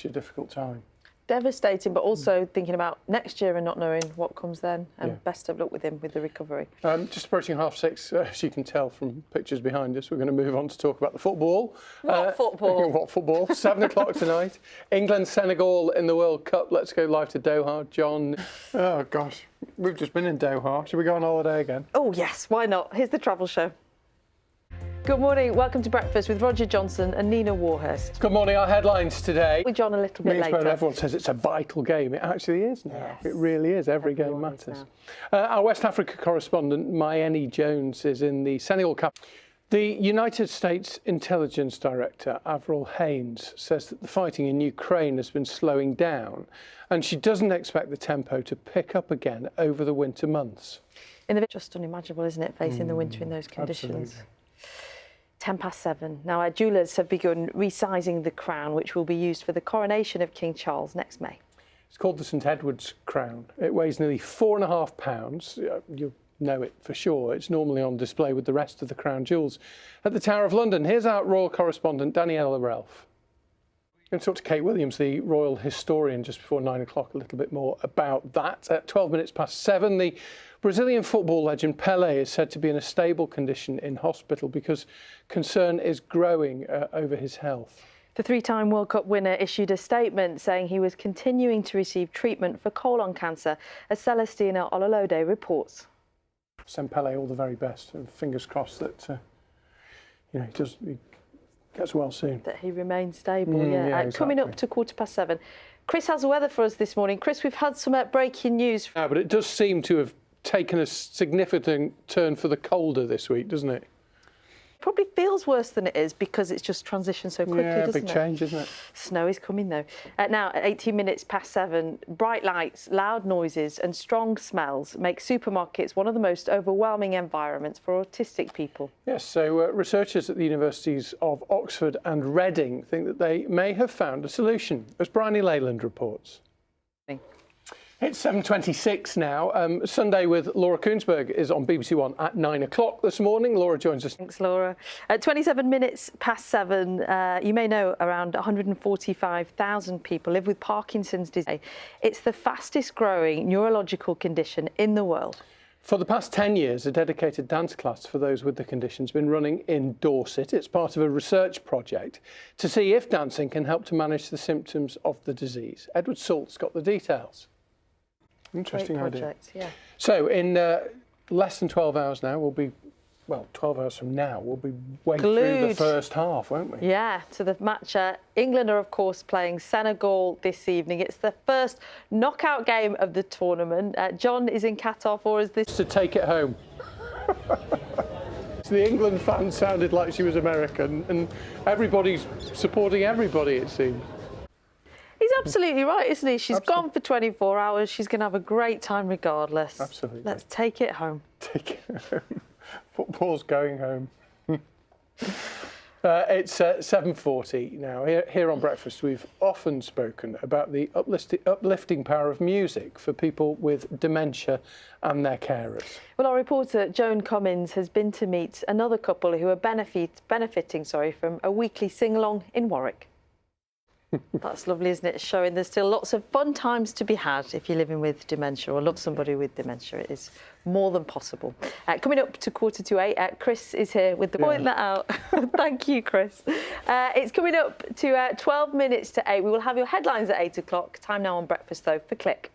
such a difficult time. Devastating, but also thinking about next year and not knowing what comes then. And best of luck with him with the recovery. Just approaching 6:30, as you can tell from pictures behind us, we're going to move on to talk about the football. What football? What football? 7 o'clock tonight. England, Senegal in the World Cup. Let's go live to Doha. John. Oh, gosh. We've just been in Doha. Should we go on holiday again? Oh, yes. Why not? Here's the travel show. Good morning. Welcome to Breakfast with Roger Johnson and Nina Warhurst. Good morning. Our headlines today. With John a little bit later. Everyone says it's a vital game. It actually is now. Yes. It really is. Every game matters. Our West Africa correspondent, Mayeni Jones, is in the Senegal capital. The United States Intelligence Director, Avril Haines, says that the fighting in Ukraine has been slowing down, and she doesn't expect the tempo to pick up again over the winter months. Just unimaginable, isn't it, facing the winter in those conditions? Absolutely. 7:10. Now, our jewellers have begun resizing the crown, which will be used for the coronation of King Charles next May. It's called the St Edward's crown. It weighs nearly 4.5 pounds. You'll know it for sure. It's normally on display with the rest of the crown jewels at the Tower of London. Here's our royal correspondent, Daniela Ralph. I'm going to talk to Kate Williams, the royal historian, just before 9 o'clock, a little bit more about that. At 7:12, the Brazilian football legend Pelé is said to be in a stable condition in hospital because concern is growing over his health. The three-time World Cup winner issued a statement saying he was continuing to receive treatment for colon cancer, as Celestina Ololode reports. Send Pelé all the very best, and fingers crossed that he gets well soon. That he remains stable, exactly. Coming up to 7:15. Chris has the weather for us this morning. Chris, we've had some breaking news. Yeah, but it does seem to have taken a significant turn for the colder this week, doesn't it? Probably feels worse than it is because it's just transitioned so quickly, doesn't it? Yeah, big change, isn't it? Snow is coming, though. Now, at 7:18, bright lights, loud noises and strong smells make supermarkets one of the most overwhelming environments for autistic people. Yes, so researchers at the universities of Oxford and Reading think that they may have found a solution, as Bryony Leyland reports. It's 7:26 now. Sunday with Laura Koonsberg is on BBC One at 9 o'clock this morning. Laura joins us. Thanks, Laura. At 7:27, you may know around 145,000 people live with Parkinson's disease. It's the fastest growing neurological condition in the world. For the past 10 years, a dedicated dance class for those with the condition has been running in Dorset. It's part of a research project to see if dancing can help to manage the symptoms of the disease. Edward Salt's got the details. Interesting idea. Yeah. So in less than 12 hours now, 12 hours from now, we'll be way through the first half, won't we? Yeah, to the match. England are, of course, playing Senegal this evening. It's the first knockout game of the tournament. John is in Qatar for us this... To take it home. The England fan sounded like she was American, and everybody's supporting everybody, it seems. He's absolutely right, isn't he? She's gone for 24 hours. She's going to have a great time regardless. Absolutely. Let's take it home. Take it home. Football's going home. It's 7:40 now. Here on Breakfast, we've often spoken about the uplifting power of music for people with dementia and their carers. Well, our reporter Joan Cummins has been to meet another couple who are benefiting from a weekly sing-along in Warwick. That's lovely, isn't it? Showing there's still lots of fun times to be had if you're living with dementia or love somebody with dementia. It is more than possible. Coming up to 7:45, Chris is here with the point that out. Thank you, Chris. It's coming up to 12 minutes to 8. We will have your headlines at 8 o'clock. Time now on Breakfast, though, for Click.